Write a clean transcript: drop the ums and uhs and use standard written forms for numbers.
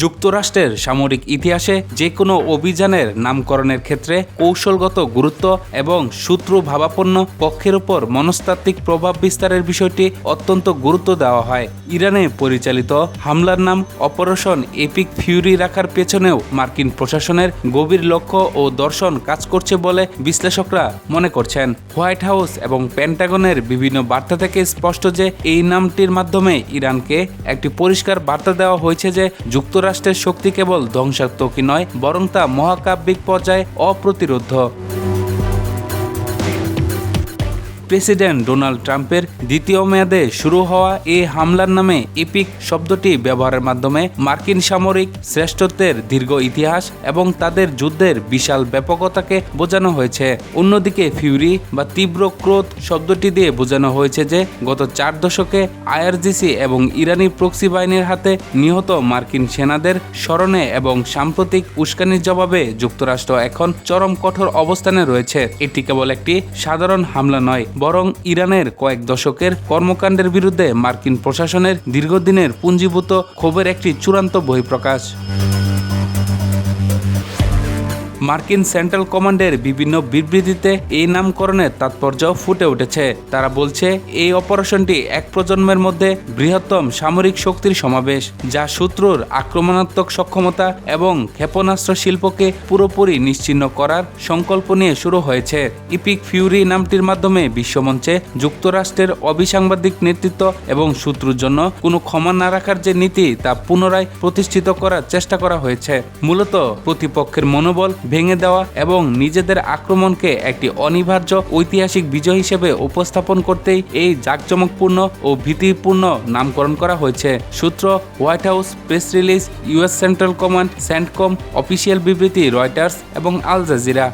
যুক্তরাষ্ট্রের সামরিক ইতিহাসে যে কোনো অভিযানের নামকরণের ক্ষেত্রে কৌশলগত গুরুত্ব এবং শত্রুভাবাপন্ন পক্ষের উপর মনস্তাত্ত্বিক প্রভাব বিস্তারের বিষয়টি অত্যন্ত গুরুত্ব দেওয়া হয়। ইরানে পরিচালিত হামলার নাম অপারেশন এপিক ফিউরি রাখার পেছনেও মার্কিন প্রশাসনের গভীর লক্ষ্য ও দর্শন কাজ করছে বলে বিশ্লেষকরা মনে করছেন। হোয়াইট হাউস এবং পেন্টাগনের বিভিন্ন বার্তা থেকে স্পষ্ট যে এই নামটির মাধ্যমে ইরানকে একটি পরিষ্কার বার্তা দেওয়া হয়েছে যে যুক্তরাষ্ট্রের শক্তি কেবল ধ্বংসাত্মকই নয়, বরং তা মহাকাব্যিক পর্যায়ে অপ্রতিরোধ্য। প্রেসিডেন্ট ডোনাল্ড ট্রাম্পের দ্বিতীয় মেয়াদে শুরু হওয়া এই হামলার নামে এপিক শব্দটি ব্যবহারের মাধ্যমে মার্কিন সামরিক শ্রেষ্ঠত্বের দীর্ঘ ইতিহাস এবং তাদের যুদ্ধের বিশাল ব্যাপকতাকে বোঝানো হয়েছে। অন্যদিকে ফিউরি বা তীব্র ক্রোধ শব্দটি দিয়ে বোঝানো হয়েছে যে গত 4 দশকে আইআরজিসি এবং ইরানি প্রক্সি বাহিনীর হাতে নিহত মার্কিন সেনাদের স্মরণে এবং সাম্প্রতিক উস্কানির জবাবে যুক্তরাষ্ট্র এখন চরম কঠোর অবস্থানে রয়েছে। এটি কেবল একটি সাধারণ হামলা নয়, বরং ইরানের কয়েক দশকের কর্মকাণ্ডের বিরুদ্ধে মার্কিন প্রশাসনের দীর্ঘদিনের পুঞ্জীভূত ক্ষোভের একটি চূড়ান্ত বহিঃপ্রকাশ। মার্কিন সেন্ট্রাল কমান্ডের বিভিন্ন বিবৃতিতে এই নামকরণের তাৎপর্য ফুটে উঠেছে। তারা বলছে এই অপারেশনটি এক প্রজন্মের মধ্যে বৃহত্তম সামরিক শক্তির সমাবেশ, যা শত্রুর আক্রমণাত্মক সক্ষমতা এবং ক্ষেপণাস্ত্র শিল্পকে পুরোপুরি নিশ্চিহ্ন করার সংকল্প নিয়ে শুরু হয়েছে। ইপিক ফিউরি নামটির মাধ্যমে বিশ্বমঞ্চে যুক্তরাষ্ট্রের অবিসাংবাদিক নেতৃত্ব এবং শত্রুর জন্য কোনো ক্ষমা না রাখার যে নীতি তা পুনরায় প্রতিষ্ঠিত করার চেষ্টা করা হয়েছে। মূলত প্রতিপক্ষের মনোবল ভেঙে দেওয়া এবং নিজেদের আক্রমণকে একটি অনিবার্য ঐতিহাসিক বিজয় হিসেবে উপস্থাপন করতেই এই জাঁকজমকপূর্ণ ও ভীতিপূর্ণ নামকরণ করা হয়েছে। সূত্র white house, press release, US central command, CENTCOM, official বিবৃতি রয়টার্স এবং আল জাজিরা।